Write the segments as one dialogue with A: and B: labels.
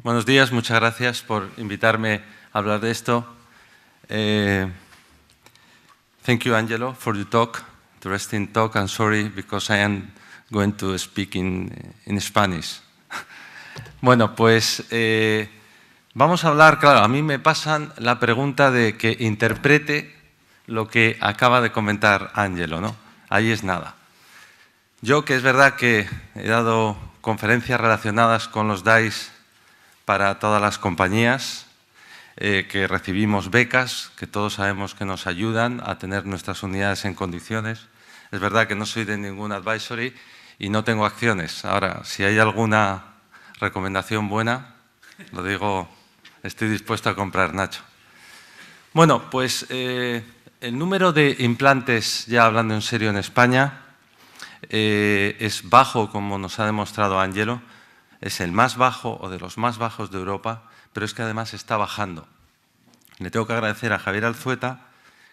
A: Buenos días, muchas gracias por invitarme a hablar de esto. Thank you, Angelo, for your talk, interesting talk. I'm sorry because I am going to speak in Spanish. Bueno, pues vamos a hablar, claro, a mí me pasan la pregunta de que interprete lo que acaba de comentar Angelo, ¿no? Ahí es nada. Yo, que es verdad que he dado conferencias relacionadas con los DAIs para todas las compañías, que recibimos becas, que todos sabemos que nos ayudan a tener nuestras unidades en condiciones. Es verdad que no soy de ningún advisory y no tengo acciones. Ahora, si hay alguna recomendación buena, lo digo, estoy dispuesto a comprar, Nacho. Bueno, pues el número de implantes, ya hablando en serio, en España es bajo, como nos ha demostrado Angelo. Es el más bajo o de los más bajos de Europa, pero es que además está bajando. Le tengo que agradecer a Javier Alzueta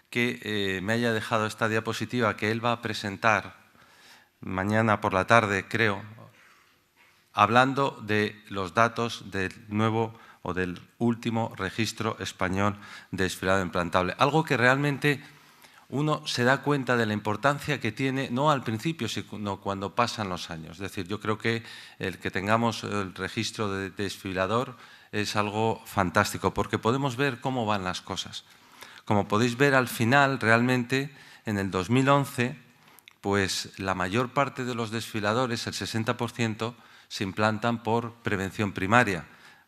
A: que me haya dejado esta diapositiva que él va a presentar mañana por la tarde, creo, hablando de los datos del nuevo o del último registro español de desfilado implantable. Algo que realmente uno se da cuenta de la importancia que tiene, no al principio, sino cuando pasan los años. Es decir, yo creo que el que tengamos el registro de desfibrilador es algo fantástico, porque podemos ver cómo van las cosas. Como podéis ver al final, realmente, en el 2011, pues la mayor parte de los desfibriladores, el 60%, se implantan por prevención primaria,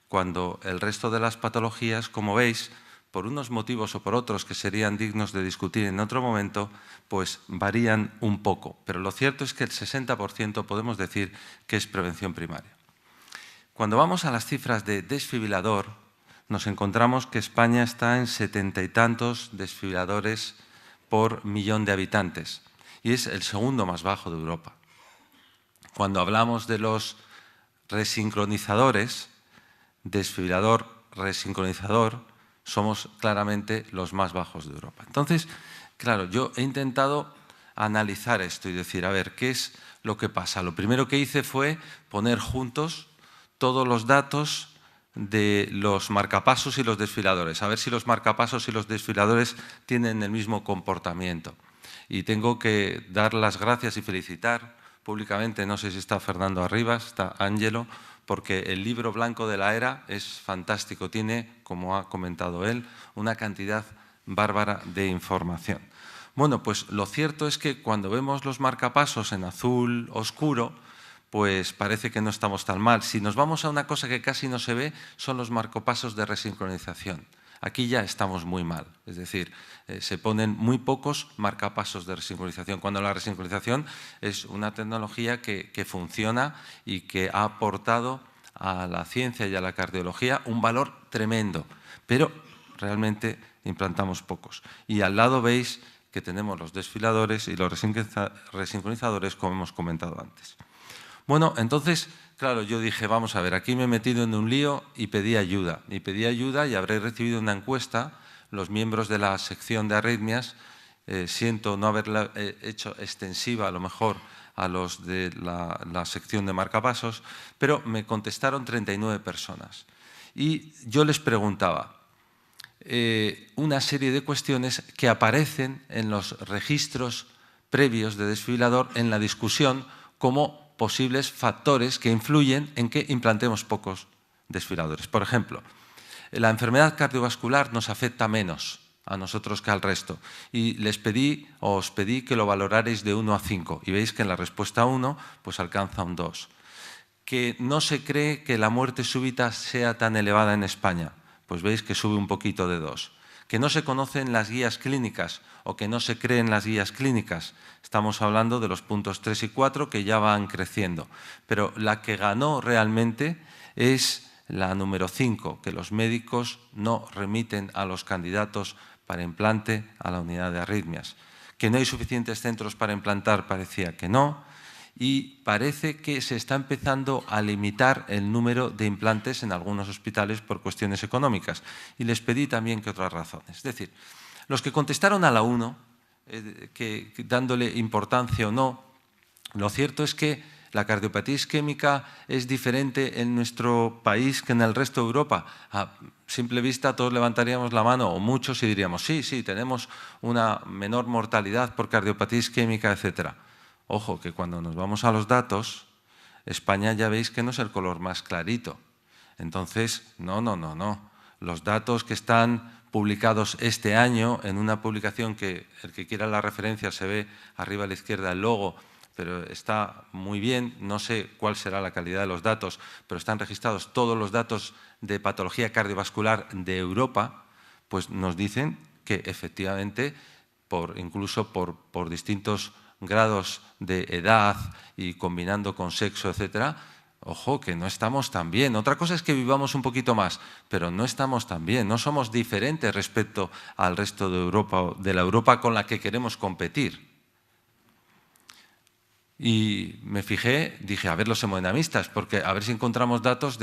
A: cuando el resto de las patologías, como veis, por unos motivos o por otros que serían dignos de discutir en otro momento, pues varían un poco. Pero lo cierto es que el 60% podemos decir que es prevención primaria. Cuando vamos a las cifras de desfibrilador, nos encontramos que España está en 70 y tantos desfibriladores por millón de habitantes y es el segundo más bajo de Europa. Cuando hablamos de los resincronizadores, desfibrilador, resincronizador, somos claramente los más bajos de Europa. Entonces, claro, yo he intentado analizar esto y decir, a ver, ¿qué es lo que pasa? Lo primero que hice fue poner juntos todos los datos de los marcapasos y los desfibriladores, a ver si los marcapasos y los desfibriladores tienen el mismo comportamiento. Y tengo que dar las gracias y felicitar públicamente, no sé si está Fernando Arribas, está Angelo, porque el libro blanco de la era es fantástico, tiene, como ha comentado él, una cantidad bárbara de información. Bueno, pues lo cierto es que cuando vemos los marcapasos en azul oscuro, pues parece que no estamos tan mal. Si nos vamos a una cosa que casi no se ve, son los marcapasos de resincronización. Aquí ya estamos muy mal, es decir, se ponen muy pocos marcapasos de resincronización, cuando la resincronización es una tecnología que funciona y que ha aportado a la ciencia y a la cardiología un valor tremendo, pero realmente implantamos pocos. Y al lado veis que tenemos los desfibriladores y los resincronizadores, como hemos comentado antes. Bueno, entonces, claro, yo dije, vamos a ver, aquí me he metido en un lío y pedí ayuda. Y pedí ayuda y habré recibido una encuesta, los miembros de la sección de arritmias, siento no haberla hecho extensiva a lo mejor a los de la sección de marcapasos, pero me contestaron 39 personas. Y yo les preguntaba una serie de cuestiones que aparecen en los registros previos de desfibrilador en la discusión como posibles factores que influyen en que implantemos pocos desfibriladores. Por ejemplo, la enfermedad cardiovascular nos afecta menos a nosotros que al resto. Y os pedí que lo valorarais de 1 a 5. Y veis que en la respuesta 1 pues alcanza un 2. Que no se cree que la muerte súbita sea tan elevada en España. Pues veis que sube un poquito de 2. Que no se conocen las guías clínicas o que no se creen las guías clínicas. Estamos hablando de los puntos 3 y 4 que ya van creciendo. Pero la que ganó realmente es la número 5, que los médicos no remiten a los candidatos para implante a la unidad de arritmias. Que no hay suficientes centros para implantar, parecía que no. Y parece que se está empezando a limitar el número de implantes en algunos hospitales por cuestiones económicas. Y les pedí también que otras razones. Es decir, los que contestaron a la 1, dándole importancia o no, lo cierto es que la cardiopatía isquémica es diferente en nuestro país que en el resto de Europa. A simple vista todos levantaríamos la mano, o muchos, y diríamos, sí, sí, tenemos una menor mortalidad por cardiopatía isquémica, etc. Ojo, que cuando nos vamos a los datos, España ya veis que no es el color más clarito. Entonces, no. Los datos que están publicados este año en una publicación que el que quiera la referencia se ve arriba a la izquierda el logo, pero está muy bien, no sé cuál será la calidad de los datos, pero están registrados todos los datos de patología cardiovascular de Europa, pues nos dicen que efectivamente, incluso por distintos grados de edad y combinando con sexo, etcétera, ojo, que no estamos tan bien. Otra cosa es que vivamos un poquito más, pero no estamos tan bien, no somos diferentes respecto al resto de Europa, de la Europa con la que queremos competir. Y me fijé, dije, a ver los hemodinamistas, porque a ver si encontramos datos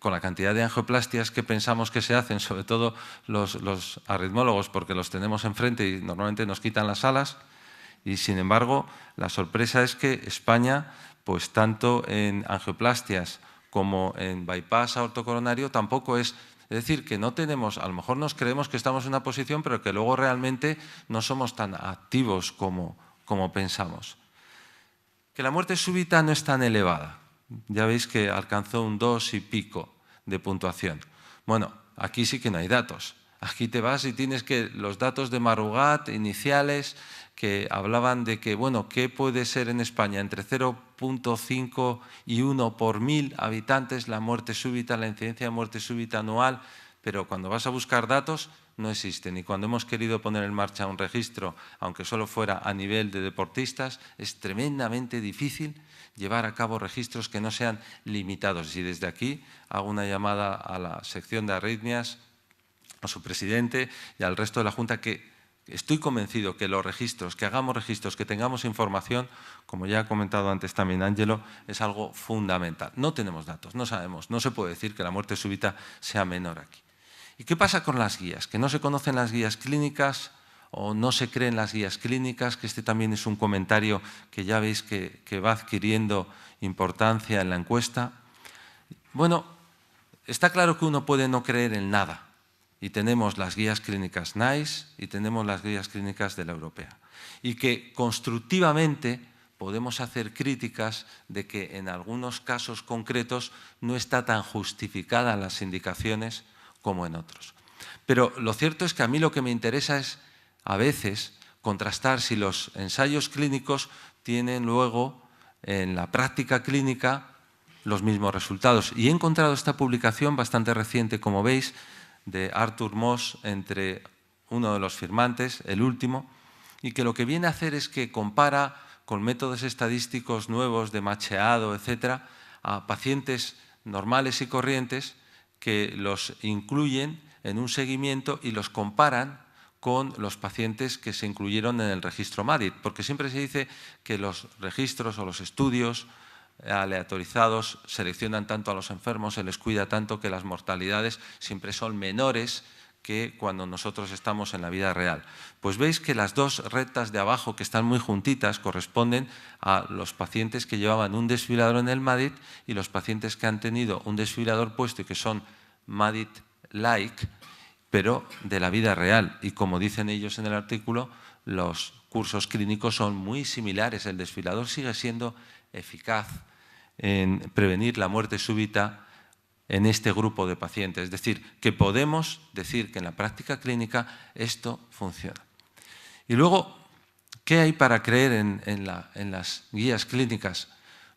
A: con la cantidad de angioplastias que pensamos que se hacen, sobre todo los arritmólogos, porque los tenemos enfrente y normalmente nos quitan las alas. Y sin embargo, la sorpresa es que España, pues tanto en angioplastias como en bypass aortocoronario, tampoco es... Es decir, que no tenemos, a lo mejor nos creemos que estamos en una posición, pero que luego realmente no somos tan activos como pensamos. Que la muerte súbita no es tan elevada. Ya veis que alcanzó un 2 y pico de puntuación. Bueno, aquí sí que no hay datos. Aquí te vas y tienes que los datos de Marugat iniciales que hablaban de que, bueno, ¿qué puede ser en España? Entre 0,5 y 1 por 1000 habitantes la muerte súbita, la incidencia de muerte súbita anual, pero cuando vas a buscar datos no existen. Y cuando hemos querido poner en marcha un registro, aunque solo fuera a nivel de deportistas, es tremendamente difícil llevar a cabo registros que no sean limitados. Y desde aquí hago una llamada a la sección de arritmias, a su presidente y al resto de la Junta, que estoy convencido que los registros, que hagamos registros, que tengamos información, como ya ha comentado antes también Ángelo, es algo fundamental. No tenemos datos, no sabemos, no se puede decir que la muerte súbita sea menor aquí. ¿Y qué pasa con las guías? Que no se conocen las guías clínicas o no se creen las guías clínicas, que este también es un comentario que ya veis que va adquiriendo importancia en la encuesta. Bueno, está claro que uno puede no creer en nada. Y tenemos las guías clínicas NICE y tenemos las guías clínicas de la europea. Y que constructivamente podemos hacer críticas de que en algunos casos concretos no está tan justificadas las indicaciones como en otros. Pero lo cierto es que a mí lo que me interesa es, a veces, contrastar si los ensayos clínicos tienen luego, en la práctica clínica, los mismos resultados. Y he encontrado esta publicación bastante reciente, como veis, de Arthur Moss entre uno de los firmantes, el último, y que lo que viene a hacer es que compara con métodos estadísticos nuevos de macheado, etcétera, a pacientes normales y corrientes que los incluyen en un seguimiento y los comparan con los pacientes que se incluyeron en el registro MADIT, porque siempre se dice que los registros o los estudios aleatorizados seleccionan tanto a los enfermos, se les cuida tanto que las mortalidades siempre son menores que cuando nosotros estamos en la vida real. Pues veis que las dos rectas de abajo, que están muy juntitas, corresponden a los pacientes que llevaban un desfibrilador en el MADIT y los pacientes que han tenido un desfibrilador puesto y que son MADIT-like, pero de la vida real. Y como dicen ellos en el artículo, los cursos clínicos son muy similares. El desfibrilador sigue siendo eficaz en prevenir la muerte súbita en este grupo de pacientes. Es decir, que podemos decir que en la práctica clínica esto funciona. Y luego, ¿qué hay para creer en las guías clínicas?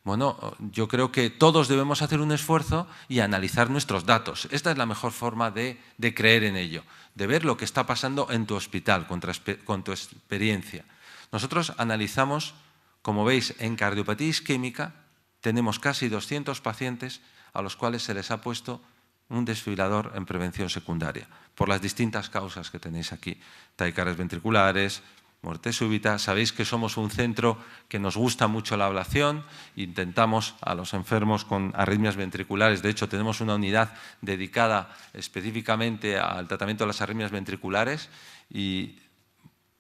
A: Bueno, yo creo que todos debemos hacer un esfuerzo y analizar nuestros datos. Esta es la mejor forma de creer en ello, de ver lo que está pasando en tu hospital, con tu experiencia. Nosotros analizamos, como veis, en cardiopatía isquémica, tenemos casi 200 pacientes a los cuales se les ha puesto un desfibrilador en prevención secundaria, por las distintas causas que tenéis aquí. Taquicardias ventriculares, muerte súbita. Sabéis que somos un centro que nos gusta mucho la ablación, intentamos a los enfermos con arritmias ventriculares, de hecho tenemos una unidad dedicada específicamente al tratamiento de las arritmias ventriculares y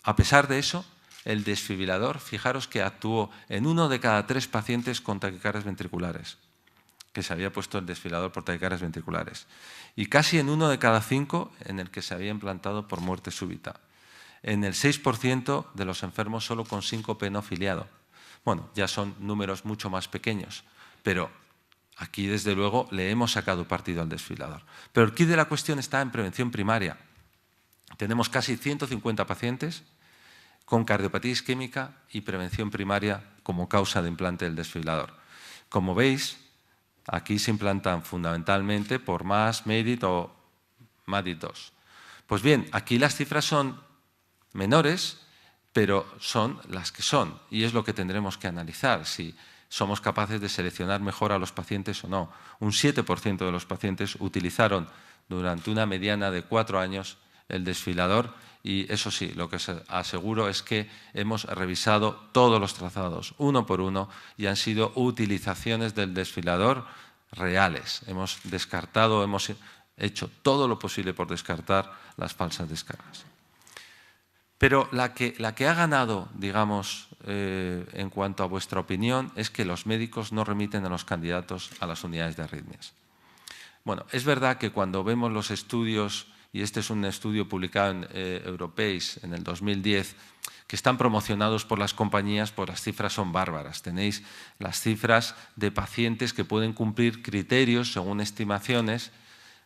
A: a pesar de eso, el desfibrilador, fijaros que actuó en 1 de cada 3 pacientes con taquicardias ventriculares, que se había puesto el desfibrilador por taquicardias ventriculares, y casi en 1 de cada 5 en el que se había implantado por muerte súbita. En el 6% de los enfermos solo con síncope no filiado. Bueno, ya son números mucho más pequeños, pero aquí desde luego le hemos sacado partido al desfibrilador. Pero el quid de la cuestión está en prevención primaria. Tenemos casi 150 pacientes con cardiopatía isquémica y prevención primaria como causa de implante del desfibrilador. Como veis, aquí se implantan fundamentalmente por MAS, MEDIT o MADIT2. Pues bien, aquí las cifras son menores, pero son las que son, y es lo que tendremos que analizar, si somos capaces de seleccionar mejor a los pacientes o no. Un 7% de los pacientes utilizaron durante una mediana de 4 años el desfibrilador, y eso sí, lo que os aseguro es que hemos revisado todos los trazados, uno por uno, y han sido utilizaciones del desfibrilador reales. Hemos descartado, hemos hecho todo lo posible por descartar las falsas descargas. Pero la que ha ganado, digamos, en cuanto a vuestra opinión, es que los médicos no remiten a los candidatos a las unidades de arritmias. Bueno, es verdad que cuando vemos los estudios, y este es un estudio publicado en Europeis en el 2010, que están promocionados por las compañías, pues las cifras son bárbaras. Tenéis las cifras de pacientes que pueden cumplir criterios, según estimaciones,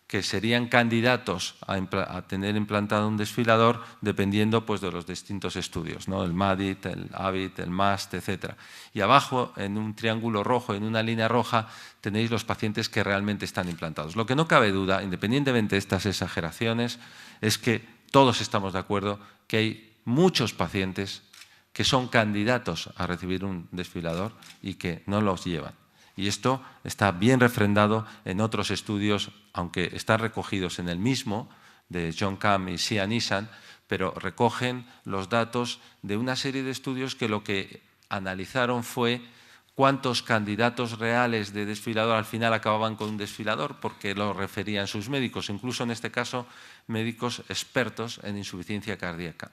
A: que serían candidatos a tener implantado un desfibrilador dependiendo pues, de los distintos estudios, ¿no? El MADIT, el AVIT, el MAST, etc. Y abajo, en un triángulo rojo, en una línea roja, tenéis los pacientes que realmente están implantados. Lo que no cabe duda, independientemente de estas exageraciones, es que todos estamos de acuerdo que hay muchos pacientes que son candidatos a recibir un desfibrilador y que no los llevan. Y esto está bien refrendado en otros estudios, aunque están recogidos en el mismo, de John Cam y Sia Nissan, pero recogen los datos de una serie de estudios que lo que analizaron fue cuántos candidatos reales de desfibrilador al final acababan con un desfibrilador, porque lo referían sus médicos, incluso en este caso médicos expertos en insuficiencia cardíaca.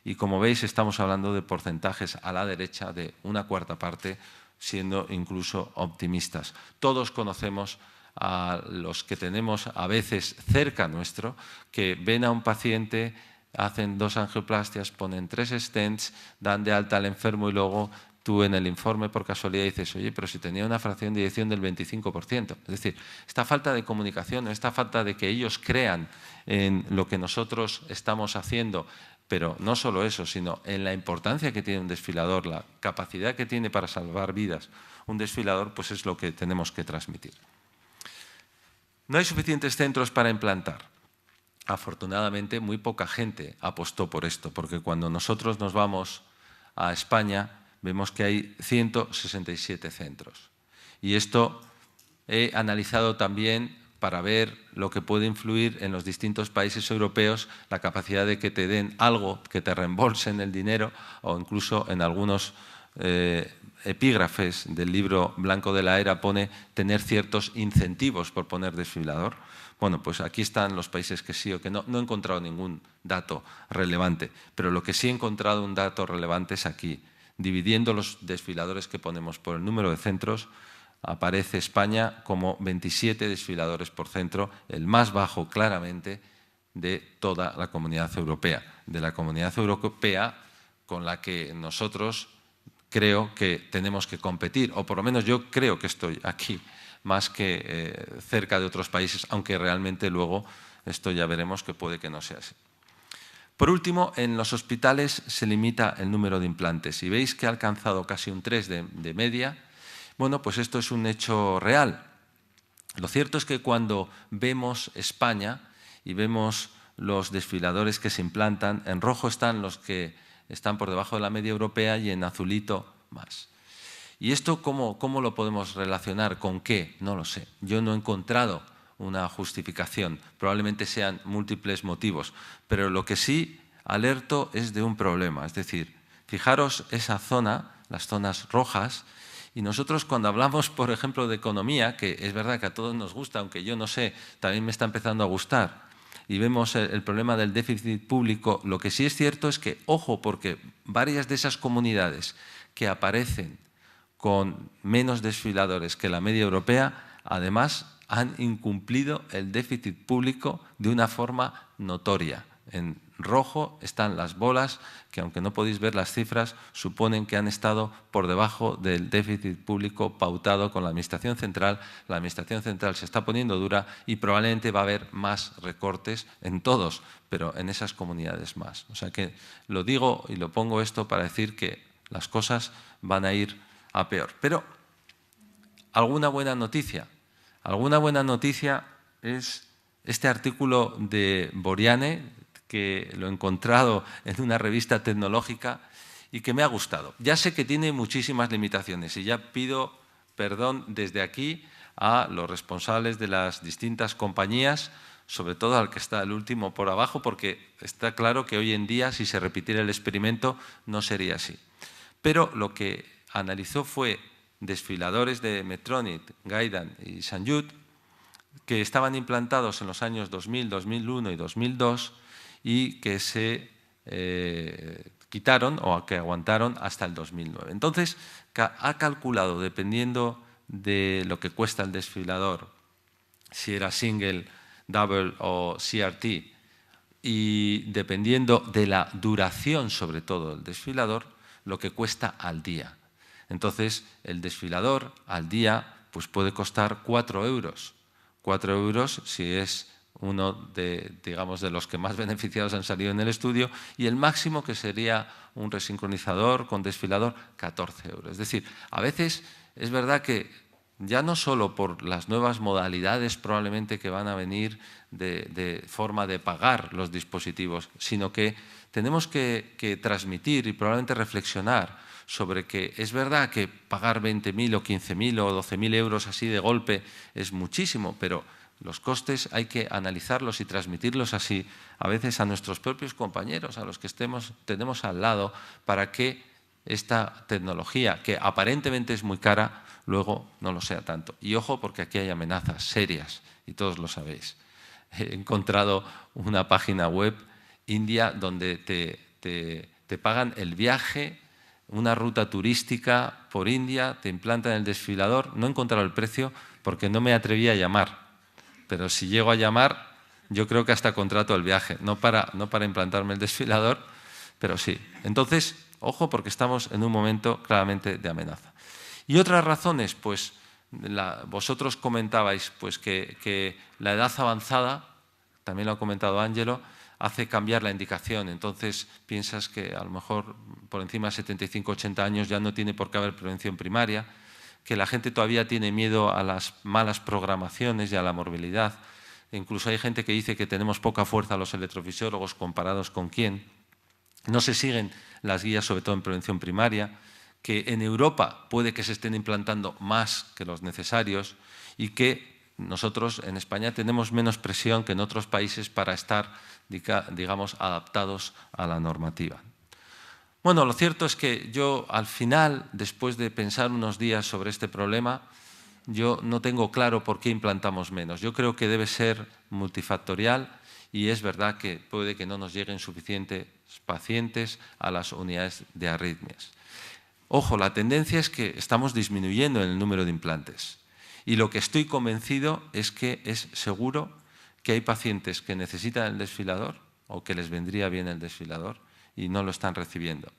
A: Y como veis, estamos hablando de porcentajes a la derecha de 1/4 parte, siendo incluso optimistas. Todos conocemos a los que tenemos a veces cerca nuestro, que ven a un paciente, hacen 2 angioplastias, ponen 3 stents, dan de alta al enfermo y luego tú en el informe por casualidad dices, oye, pero si tenía una fracción de eyección del 25%. Es decir, esta falta de comunicación, esta falta de que ellos crean en lo que nosotros estamos haciendo, pero no solo eso, sino en la importancia que tiene un desfibrilador, la capacidad que tiene para salvar vidas un desfibrilador, pues es lo que tenemos que transmitir. No hay suficientes centros para implantar. Afortunadamente, muy poca gente apostó por esto, porque cuando nosotros nos vamos a España, vemos que hay 167 centros. Y esto he analizado también para ver lo que puede influir en los distintos países europeos, la capacidad de que te den algo, que te reembolsen el dinero, o incluso en algunos epígrafes del libro blanco de la era pone tener ciertos incentivos por poner desfibrilador. Bueno, pues aquí están los países que sí o que no. No he encontrado ningún dato relevante, pero lo que sí he encontrado un dato relevante es aquí. Dividiendo los desfibriladores que ponemos por el número de centros, aparece España como 27 desfibriladores por centro, el más bajo claramente de toda la Comunidad Europea. De la Comunidad Europea con la que nosotros creo que tenemos que competir, o por lo menos yo creo que estoy aquí más que cerca de otros países, aunque realmente luego esto ya veremos que puede que no sea así. Por último, en los hospitales se limita el número de implantes y veis que ha alcanzado casi un 3 de media. Bueno, pues esto es un hecho real. Lo cierto es que cuando vemos España y vemos los desfibriladores que se implantan, en rojo están los que están por debajo de la media europea y en azulito más. ¿Y esto cómo lo podemos relacionar? ¿Con qué? No lo sé. Yo no he encontrado una justificación. Probablemente sean múltiples motivos. Pero lo que sí alerto es de un problema. Es decir, fijaros esa zona, las zonas rojas, y nosotros cuando hablamos, por ejemplo, de economía, que es verdad que a todos nos gusta, aunque yo no sé, también me está empezando a gustar, y vemos el problema del déficit público, lo que sí es cierto es que, ojo, porque varias de esas comunidades que aparecen con menos desfiladores que la media europea, además han incumplido el déficit público de una forma notoria. En rojo están las bolas que, aunque no podéis ver las cifras, suponen que han estado por debajo del déficit público pautado con la Administración Central. La Administración Central se está poniendo dura y probablemente va a haber más recortes en todos, pero en esas comunidades más. O sea que lo digo y lo pongo esto para decir que las cosas van a ir a peor. Pero alguna buena noticia. Alguna buena noticia es este artículo de Boriane, que lo he encontrado en una revista tecnológica y que me ha gustado. Ya sé que tiene muchísimas limitaciones y ya pido perdón desde aquí a los responsables de las distintas compañías, sobre todo al que está el último por abajo, porque está claro que hoy en día, si se repitiera el experimento, no sería así. Pero lo que analizó fue desfiladores de Medtronic, Guidant y Sanjut, que estaban implantados en los años 2000, 2001 y 2002 y que se quitaron o que aguantaron hasta el 2009. Entonces, ha calculado, dependiendo de lo que cuesta el desfilador, si era single, double o CRT, y dependiendo de la duración, sobre todo, del desfilador, lo que cuesta al día. Entonces, el desfilador al día pues puede costar 4 euros. 4 euros si es uno de, digamos, de los que más beneficiados han salido en el estudio, y el máximo, que sería un resincronizador con desfilador, 14 euros. Es decir, a veces es verdad que ya no solo por las nuevas modalidades probablemente que van a venir de forma de pagar los dispositivos, sino que tenemos que transmitir y probablemente reflexionar sobre que es verdad que pagar 20.000 o 15.000 o 12.000 euros así de golpe es muchísimo, pero los costes hay que analizarlos y transmitirlos así a veces a nuestros propios compañeros, a los que tenemos al lado, para que esta tecnología, que aparentemente es muy cara, luego no lo sea tanto. Y ojo, porque aquí hay amenazas serias, y todos lo sabéis. He encontrado una página web india donde te pagan el viaje, una ruta turística por India, te implantan el desfilador. No he encontrado el precio porque no me atreví a llamar, pero si llego a llamar, yo creo que hasta contrato el viaje, no para implantarme el desfilador, pero sí. Entonces, ojo, porque estamos en un momento claramente de amenaza. Y otras razones, pues vosotros comentabais pues, que la edad avanzada, también lo ha comentado Ángelo, hace cambiar la indicación. Entonces piensas que a lo mejor por encima de 75-80 años ya no tiene por qué haber prevención primaria, que la gente todavía tiene miedo a las malas programaciones y a la morbilidad. Incluso hay gente que dice que tenemos poca fuerza los electrofisiólogos comparados con quién. No se siguen las guías, sobre todo en prevención primaria, que en Europa puede que se estén implantando más que los necesarios y que nosotros en España tenemos menos presión que en otros países para estar, digamos, adaptados a la normativa. Bueno, lo cierto es que yo al final, después de pensar unos días sobre este problema, yo no tengo claro por qué implantamos menos. Yo creo que debe ser multifactorial y es verdad que puede que no nos lleguen suficientes pacientes a las unidades de arritmias. Ojo, la tendencia es que estamos disminuyendo en el número de implantes. Y lo que estoy convencido es que es seguro que hay pacientes que necesitan el desfilador o que les vendría bien el desfilador y no lo están recibiendo.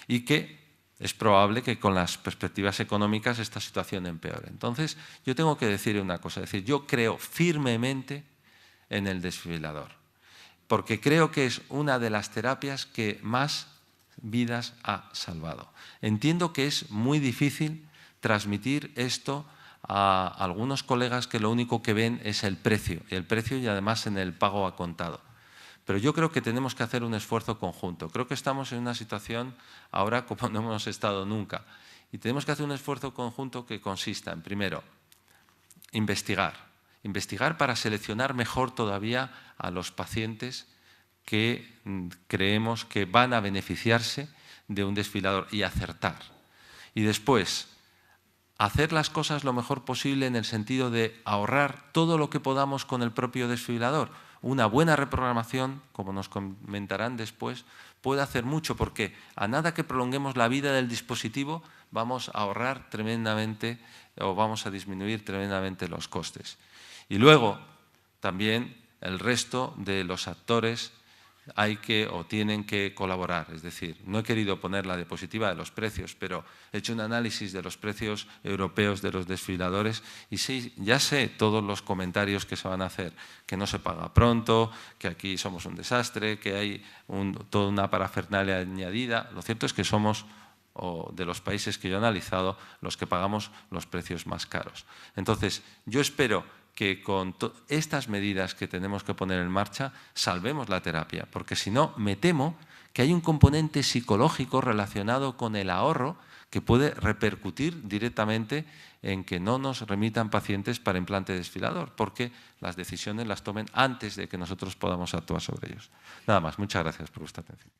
A: Y que es probable que con las perspectivas económicas esta situación empeore. Entonces, yo tengo que decir una cosa, es decir, yo creo firmemente en el desfibrilador, porque creo que es una de las terapias que más vidas ha salvado. Entiendo que es muy difícil transmitir esto a algunos colegas que lo único que ven es el precio y además en el pago a contado. Pero yo creo que tenemos que hacer un esfuerzo conjunto. Creo que estamos en una situación ahora como no hemos estado nunca. Y tenemos que hacer un esfuerzo conjunto que consista en, primero, investigar. Investigar para seleccionar mejor todavía a los pacientes que creemos que van a beneficiarse de un desfibrilador y acertar. Y después, hacer las cosas lo mejor posible en el sentido de ahorrar todo lo que podamos con el propio desfibrilador. Una buena reprogramación, como nos comentarán después, puede hacer mucho, porque a nada que prolonguemos la vida del dispositivo vamos a ahorrar tremendamente o vamos a disminuir tremendamente los costes. Y luego también el resto de los actores hay que o tienen que colaborar. Es decir, no he querido poner la diapositiva de los precios, pero he hecho un análisis de los precios europeos de los desfibriladores y sí, ya sé todos los comentarios que se van a hacer, que no se paga pronto, que aquí somos un desastre, que hay toda una parafernalia añadida. Lo cierto es que somos, o de los países que yo he analizado, los que pagamos los precios más caros. Entonces, yo espero que con estas medidas que tenemos que poner en marcha salvemos la terapia, porque si no, me temo que hay un componente psicológico relacionado con el ahorro que puede repercutir directamente en que no nos remitan pacientes para implante desfibrilador, porque las decisiones las tomen antes de que nosotros podamos actuar sobre ellos. Nada más, muchas gracias por vuestra atención.